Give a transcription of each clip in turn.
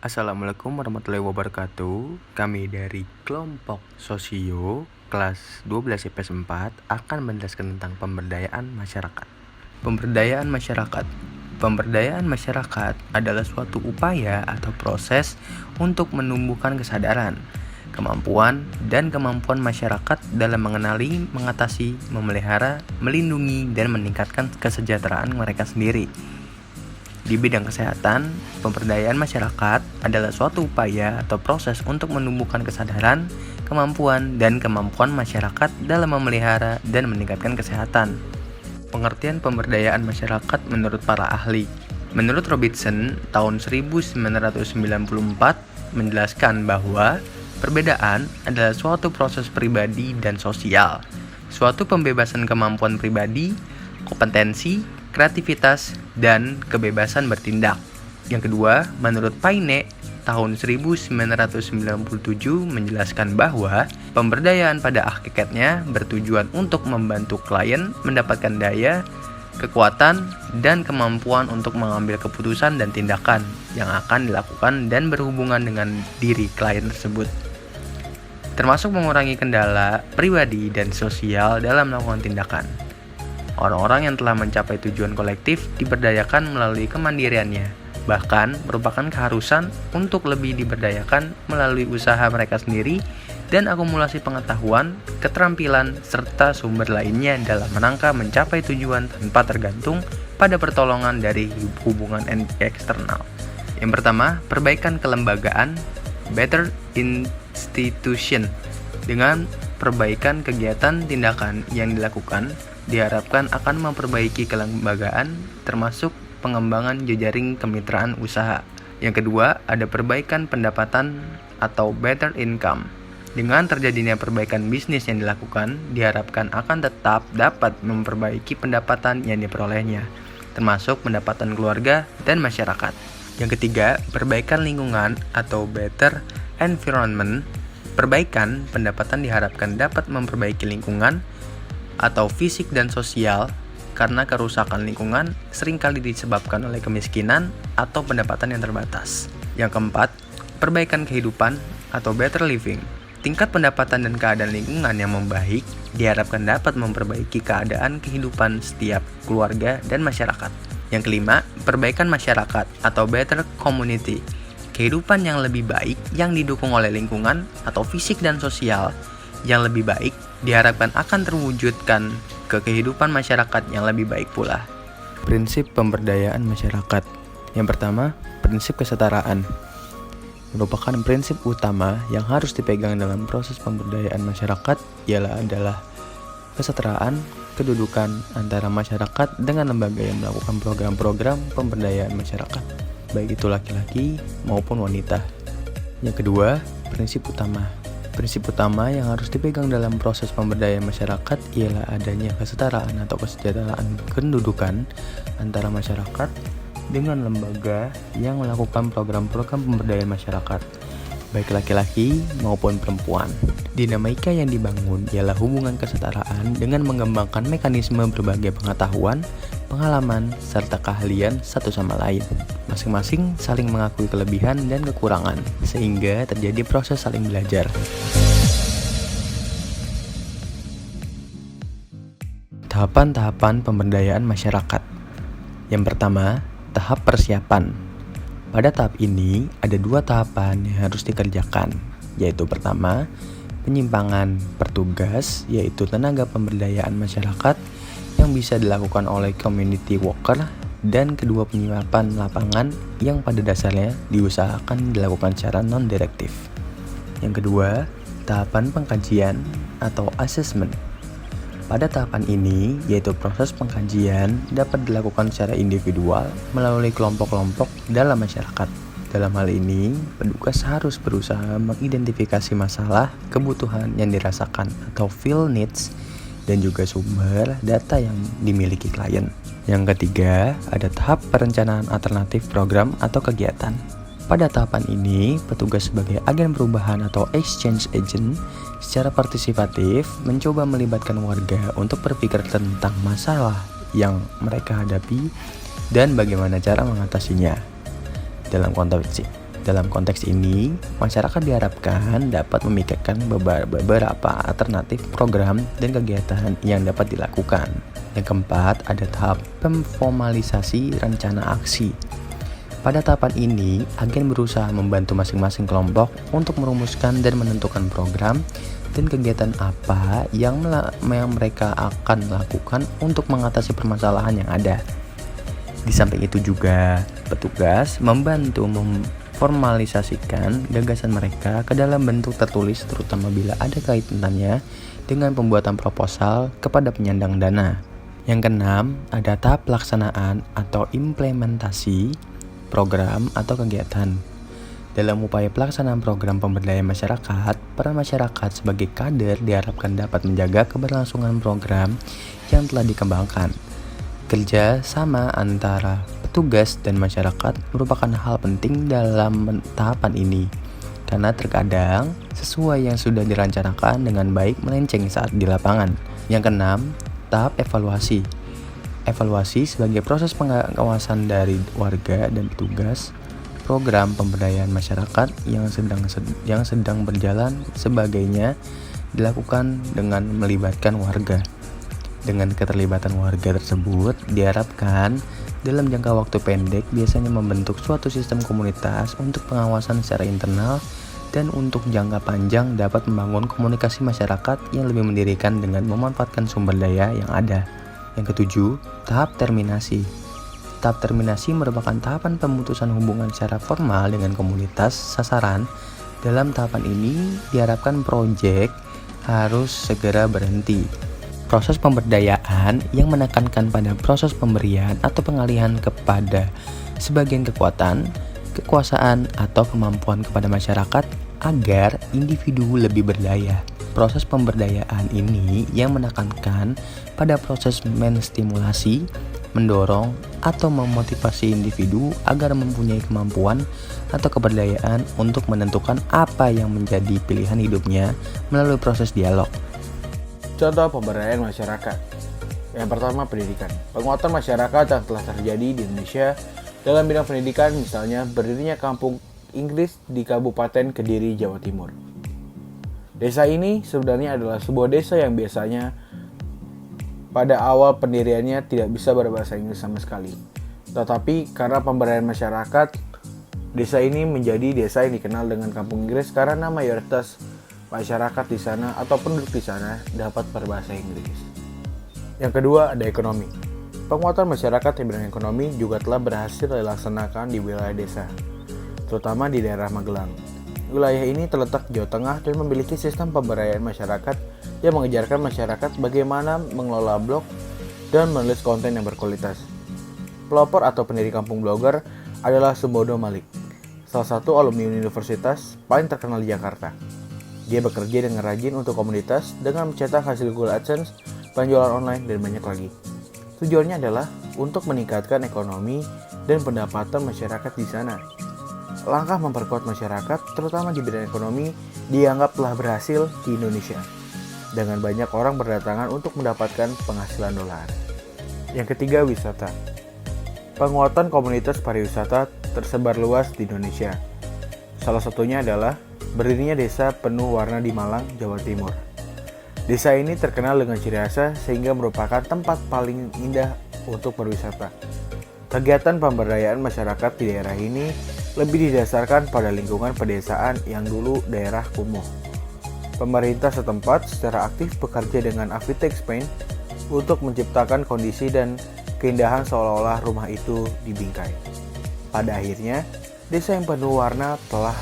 Assalamualaikum warahmatullahi wabarakatuh. Kami dari kelompok Sosio kelas 12 IPS 4 akan menjelaskan tentang pemberdayaan masyarakat. Pemberdayaan masyarakat adalah suatu upaya atau proses untuk menumbuhkan kesadaran, kemampuan, dan kemampuan masyarakat dalam mengenali, mengatasi, memelihara, melindungi, dan meningkatkan kesejahteraan mereka sendiri. Di bidang kesehatan, pemberdayaan masyarakat adalah suatu upaya atau proses untuk menumbuhkan kesadaran, kemampuan, dan kemampuan masyarakat dalam memelihara dan meningkatkan kesehatan. Pengertian pemberdayaan masyarakat menurut para ahli. Menurut Robertson, tahun 1994 menjelaskan bahwa perbedaan adalah suatu proses pribadi dan sosial, suatu pembebasan kemampuan pribadi, kompetensi, kreativitas, dan kebebasan bertindak. Yang kedua, menurut Paine, tahun 1997 menjelaskan bahwa pemberdayaan pada hakikatnya bertujuan untuk membantu klien mendapatkan daya, kekuatan, dan kemampuan untuk mengambil keputusan dan tindakan yang akan dilakukan dan berhubungan dengan diri klien tersebut, termasuk mengurangi kendala pribadi dan sosial dalam melakukan tindakan. Orang-orang yang telah mencapai tujuan kolektif diberdayakan melalui kemandiriannya, bahkan merupakan keharusan untuk lebih diberdayakan melalui usaha mereka sendiri dan akumulasi pengetahuan, keterampilan, serta sumber lainnya dalam rangka mencapai tujuan tanpa tergantung pada pertolongan dari hubungan eksternal. Yang pertama, perbaikan kelembagaan, better institution. Dengan perbaikan kegiatan tindakan yang dilakukan, diharapkan akan memperbaiki kelembagaan termasuk pengembangan jejaring kemitraan usaha. Yang kedua, ada perbaikan pendapatan atau better income. Dengan terjadinya perbaikan bisnis yang dilakukan, diharapkan akan tetap dapat memperbaiki pendapatan yang diperolehnya, termasuk pendapatan keluarga dan masyarakat. Yang ketiga, perbaikan lingkungan atau better environment. Perbaikan pendapatan diharapkan dapat memperbaiki lingkungan atau fisik dan sosial karena kerusakan lingkungan seringkali disebabkan oleh kemiskinan atau pendapatan yang terbatas. Yang keempat, perbaikan kehidupan atau better living. Tingkat pendapatan dan keadaan lingkungan yang membaik diharapkan dapat memperbaiki keadaan kehidupan setiap keluarga dan masyarakat. Yang kelima, perbaikan masyarakat atau better community. Kehidupan yang lebih baik yang didukung oleh lingkungan atau fisik dan sosial yang lebih baik diharapkan akan terwujudkan ke kehidupan masyarakat yang lebih baik pula. Prinsip pemberdayaan masyarakat. Yang pertama, prinsip kesetaraan. Merupakan prinsip utama yang harus dipegang dalam proses pemberdayaan masyarakat adalah kesetaraan kedudukan antara masyarakat dengan lembaga yang melakukan program-program pemberdayaan masyarakat, baik itu laki-laki maupun wanita. Yang kedua, prinsip utama. Prinsip utama yang harus dipegang dalam proses pemberdayaan masyarakat ialah adanya kesetaraan atau kesejahteraan kedudukan antara masyarakat dengan lembaga yang melakukan program-program pemberdayaan masyarakat, baik laki-laki maupun perempuan. Dinamika yang dibangun ialah hubungan kesetaraan dengan mengembangkan mekanisme berbagai pengetahuan, pengalaman, serta keahlian satu sama lain. Masing-masing saling mengakui kelebihan dan kekurangan, sehingga terjadi proses saling belajar. Tahapan-tahapan pemberdayaan masyarakat. Yang pertama, tahap persiapan. Pada tahap ini, ada dua tahapan yang harus dikerjakan, yaitu pertama, penyimpangan petugas, yaitu tenaga pemberdayaan masyarakat yang bisa dilakukan oleh community worker, dan kedua, penyiapan lapangan yang pada dasarnya diusahakan dilakukan secara non-direktif. Yang kedua, tahapan pengkajian atau assessment. Pada tahapan ini, yaitu proses pengkajian dapat dilakukan secara individual melalui kelompok-kelompok dalam masyarakat. Dalam hal ini, petugas harus berusaha mengidentifikasi masalah, kebutuhan yang dirasakan atau feel needs, dan juga sumber data yang dimiliki klien. Yang ketiga, ada tahap perencanaan alternatif program atau kegiatan. Pada tahapan ini, petugas sebagai agen perubahan atau exchange agent secara partisipatif mencoba melibatkan warga untuk berpikir tentang masalah yang mereka hadapi dan bagaimana cara mengatasinya. Dalam konteks Dalam konteks ini, masyarakat diharapkan dapat memikirkan beberapa alternatif program dan kegiatan yang dapat dilakukan. Yang keempat, ada tahap pemformalisasi rencana aksi. Pada tahapan ini, agen berusaha membantu masing-masing kelompok untuk merumuskan dan menentukan program dan kegiatan apa yang mereka akan lakukan untuk mengatasi permasalahan yang ada. Di samping itu juga, petugas membantu memformalisasikan gagasan mereka ke dalam bentuk tertulis, terutama bila ada kaitannya dengan pembuatan proposal kepada penyandang dana. Yang keenam, ada tahap pelaksanaan atau implementasi program atau kegiatan. Dalam upaya pelaksanaan program pemberdayaan masyarakat, peran masyarakat sebagai kader diharapkan dapat menjaga keberlangsungan program yang telah dikembangkan. Kerja sama antara petugas dan masyarakat merupakan hal penting dalam tahapan ini, karena terkadang sesuai yang sudah direncanakan dengan baik melenceng saat di lapangan. Yang keenam, tahap evaluasi. Evaluasi sebagai proses pengawasan dari warga dan petugas program pemberdayaan masyarakat yang sedang berjalan sebagainya dilakukan dengan melibatkan warga. Dengan keterlibatan warga tersebut diharapkan dalam jangka waktu pendek biasanya membentuk suatu sistem komunitas untuk pengawasan secara internal, dan untuk jangka panjang dapat membangun komunikasi masyarakat yang lebih mendirikan dengan memanfaatkan sumber daya yang ada. Yang ketujuh, tahap terminasi. Tahap terminasi merupakan tahapan pemutusan hubungan secara formal dengan komunitas sasaran. Dalam tahapan ini diharapkan proyek harus segera berhenti. Proses pemberdayaan yang menekankan pada proses pemberian atau pengalihan kepada sebagian kekuasaan atau kemampuan kepada masyarakat agar individu lebih berdaya. Proses pemberdayaan ini yang menekankan pada proses menstimulasi, mendorong, atau memotivasi individu agar mempunyai kemampuan atau keberdayaan untuk menentukan apa yang menjadi pilihan hidupnya melalui proses dialog. Contoh pemberdayaan masyarakat. Yang pertama, pendidikan. Penguatan masyarakat yang telah terjadi di Indonesia dalam bidang pendidikan, misalnya berdirinya Kampung Inggris di Kabupaten Kediri, Jawa Timur. Desa ini sebenarnya adalah sebuah desa yang biasanya pada awal pendiriannya tidak bisa berbahasa Inggris sama sekali. Tetapi karena pemberdayaan masyarakat, desa ini menjadi desa yang dikenal dengan Kampung Inggris karena mayoritas masyarakat di sana atau penduduk di sana dapat berbahasa Inggris. Yang kedua, ada ekonomi. Penguatan masyarakat di bidang ekonomi juga telah berhasil dilaksanakan di wilayah desa, terutama di daerah Magelang. Wilayah ini terletak di Jawa Tengah dan memiliki sistem pemberdayaan masyarakat yang mengajarkan masyarakat bagaimana mengelola blog dan menulis konten yang berkualitas. Pelopor atau pendiri Kampung Blogger adalah Sumbodo Malik, salah satu alumni universitas paling terkenal di Jakarta. Dia bekerja dengan rajin untuk komunitas dengan mencetak hasil Google AdSense, penjualan online, dan banyak lagi. Tujuannya adalah untuk meningkatkan ekonomi dan pendapatan masyarakat di sana. Langkah memperkuat masyarakat, terutama di bidang ekonomi, dianggap telah berhasil di Indonesia, dengan banyak orang berdatangan untuk mendapatkan penghasilan dolar. Yang ketiga, wisata. Penguatan komunitas pariwisata tersebar luas di Indonesia. Salah satunya adalah berdirinya Desa Penuh Warna di Malang, Jawa Timur. Desa ini terkenal dengan ciri khasnya sehingga merupakan tempat paling indah untuk berwisata. Kegiatan pemberdayaan masyarakat di daerah ini lebih didasarkan pada lingkungan pedesaan yang dulu daerah kumuh. Pemerintah setempat secara aktif bekerja dengan Avitex Spain untuk menciptakan kondisi dan keindahan seolah-olah rumah itu dibingkai. Pada akhirnya, desa yang penuh warna telah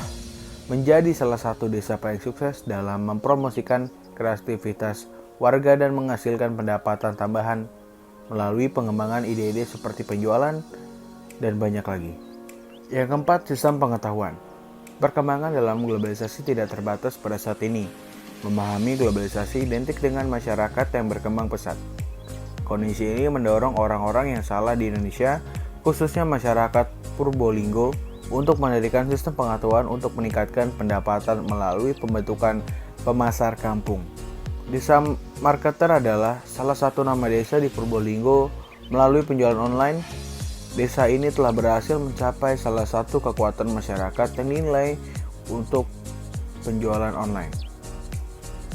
menjadi salah satu desa paling sukses dalam mempromosikan kreativitas warga dan menghasilkan pendapatan tambahan melalui pengembangan ide-ide seperti penjualan dan banyak lagi. Yang keempat, sistem pengetahuan. Perkembangan dalam globalisasi tidak terbatas pada saat ini. Memahami globalisasi identik dengan masyarakat yang berkembang pesat. Kondisi ini mendorong orang-orang yang salah di Indonesia, khususnya masyarakat Purbolinggo, untuk mendirikan sistem pengetahuan untuk meningkatkan pendapatan melalui pembentukan pemasar kampung. Desa Marketer adalah salah satu nama desa di Purbolinggo melalui penjualan online desa ini telah berhasil mencapai salah satu kekuatan masyarakat yang dinilai untuk penjualan online.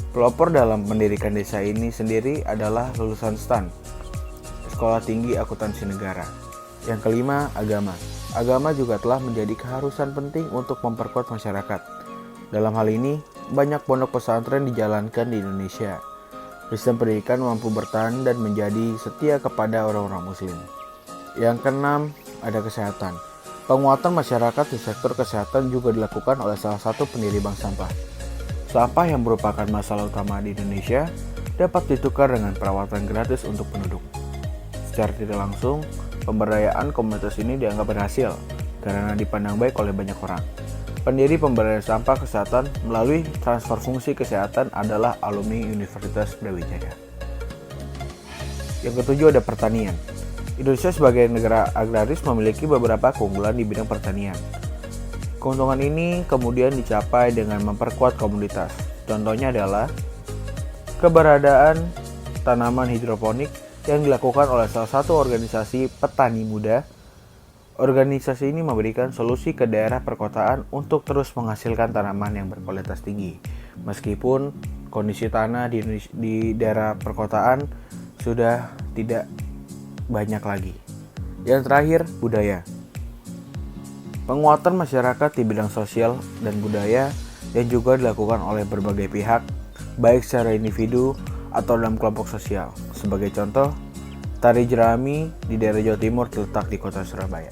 Pelopor dalam mendirikan desa ini sendiri adalah lulusan STAN, Sekolah Tinggi Akuntansi Negara. Yang kelima, agama. Agama juga telah menjadi keharusan penting untuk memperkuat masyarakat. Dalam hal ini, banyak pondok pesantren dijalankan di Indonesia. Sistem pendidikan mampu bertahan dan menjadi setia kepada orang-orang muslim. Yang keenam, ada kesehatan. Penguatan masyarakat di sektor kesehatan juga dilakukan oleh salah satu pendiri Bank Sampah. Sampah yang merupakan masalah utama di Indonesia dapat ditukar dengan perawatan gratis untuk penduduk. Secara tidak langsung, pemberdayaan komunitas ini dianggap berhasil karena dipandang baik oleh banyak orang. Pendiri pemberdayaan sampah kesehatan melalui transfer fungsi kesehatan adalah alumni Universitas Brawijaya. Yang ketujuh, ada pertanian. Indonesia sebagai negara agraris memiliki beberapa keunggulan di bidang pertanian. Keuntungan ini kemudian dicapai dengan memperkuat komunitas. Contohnya adalah keberadaan tanaman hidroponik yang dilakukan oleh salah satu organisasi petani muda. Organisasi ini memberikan solusi ke daerah perkotaan untuk terus menghasilkan tanaman yang berkualitas tinggi. Meskipun kondisi tanah di daerah perkotaan sudah tidak banyak lagi. Yang terakhir, budaya. Penguatan masyarakat di bidang sosial dan budaya yang juga dilakukan oleh berbagai pihak, baik secara individu atau dalam kelompok sosial. Sebagai contoh, tari jerami di daerah Jawa Timur terletak di kota Surabaya.